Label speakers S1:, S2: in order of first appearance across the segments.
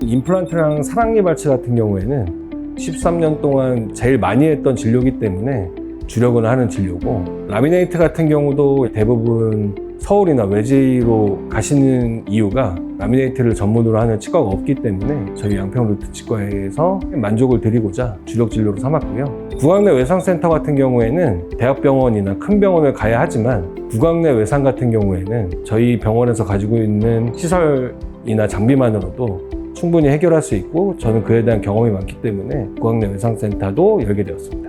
S1: 임플란트랑 사랑니발치 같은 경우에는 13년 동안 제일 많이 했던 진료이기 때문에 주력은 하는 진료고, 라미네이트 같은 경우도 대부분 서울이나 외지로 가시는 이유가 라미네이트를 전문으로 하는 치과가 없기 때문에 저희 양평루트치과에서 만족을 드리고자 주력 진료로 삼았고요. 구강내 외상센터 같은 경우에는 대학병원이나 큰 병원을 가야 하지만, 구강내 외상 같은 경우에는 저희 병원에서 가지고 있는 시설이나 장비만으로도 충분히 해결할 수 있고, 저는 그에 대한 경험이 많기 때문에 구강내 외상센터도 열게 되었습니다.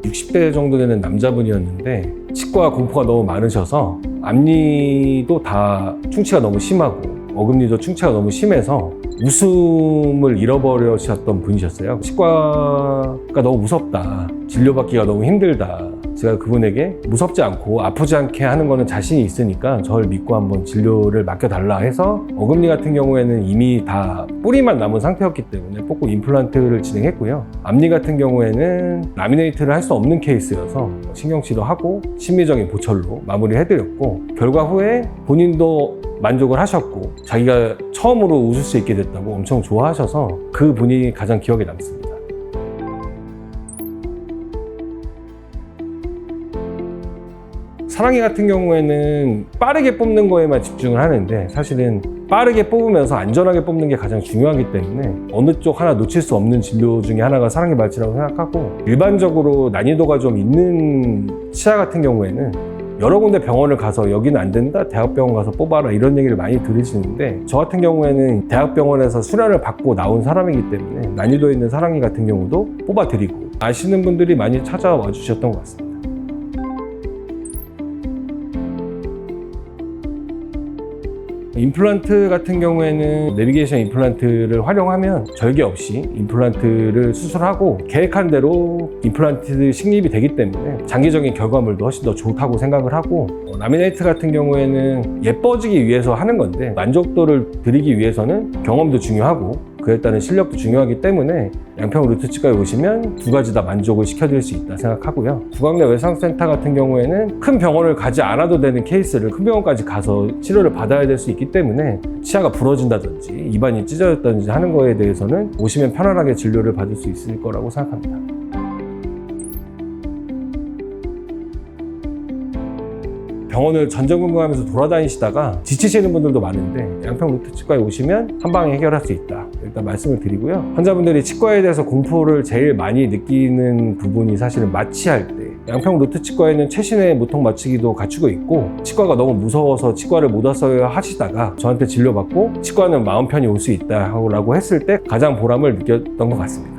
S1: (60대) 정도 되는 남자분이었는데 치과 공포가 너무 많으셔서 앞니도 다 충치가 너무 심하고 어금니도 충치가 너무 심해서 웃음을 잃어버리셨던 분이셨어요. 치과가 너무 무섭다, 진료받기가 너무 힘들다. 제가 그분에게 무섭지 않고 아프지 않게 하는 거는 자신이 있으니까 저를 믿고 한번 진료를 맡겨달라 해서, 어금니 같은 경우에는 이미 다 뿌리만 남은 상태였기 때문에 뽑고 임플란트를 진행했고요. 앞니 같은 경우에는 라미네이트를 할 수 없는 케이스여서 신경치료하고 심미적인 보철로 마무리해드렸고, 결과 후에 본인도 만족을 하셨고 자기가 처음으로 웃을 수 있게 됐다고 엄청 좋아하셔서 그 분이 가장 기억에 남습니다. 사랑니 같은 경우에는 빠르게 뽑는 거에만 집중을 하는데, 사실은 빠르게 뽑으면서 안전하게 뽑는 게 가장 중요하기 때문에 어느 쪽 하나 놓칠 수 없는 진료 중에 하나가 사랑니 발치라고 생각하고, 일반적으로 난이도가 좀 있는 치아 같은 경우에는 여러 군데 병원을 가서 여기는 안 된다, 대학병원 가서 뽑아라, 이런 얘기를 많이 들으시는데, 저 같은 경우에는 대학병원에서 수련을 받고 나온 사람이기 때문에 난이도 있는 사랑니 같은 경우도 뽑아드리고, 아시는 분들이 많이 찾아와 주셨던 것 같습니다. 임플란트 같은 경우에는 내비게이션 임플란트를 활용하면 절개 없이 임플란트를 수술하고 계획한 대로 임플란트 식립이 되기 때문에 장기적인 결과물도 훨씬 더 좋다고 생각을 하고, 라미네이트 같은 경우에는 예뻐지기 위해서 하는 건데 만족도를 드리기 위해서는 경험도 중요하고 그에 따른 실력도 중요하기 때문에 양평루트치과에 오시면 두 가지 다 만족을 시켜드릴 수 있다 생각하고요. 구강내 외상센터 같은 경우에는 큰 병원을 가지 않아도 되는 케이스를 큰 병원까지 가서 치료를 받아야 될 수 있기 때문에 치아가 부러진다든지 입안이 찢어졌다든지 하는 거에 대해서는 오시면 편안하게 진료를 받을 수 있을 거라고 생각합니다. 병원을 전전긍긍하면서 돌아다니시다가 지치시는 분들도 많은데 양평루트치과에 오시면 한 방에 해결할 수 있다, 일단 말씀을 드리고요. 환자분들이 치과에 대해서 공포를 제일 많이 느끼는 부분이 사실은 마취할 때, 양평루트치과에는 최신의 모통 마취기도 갖추고 있고, 치과가 너무 무서워서 치과를 못 왔어야 하시다가 저한테 진료받고 치과는 마음 편히 올 수 있다 라고 했을 때 가장 보람을 느꼈던 것 같습니다.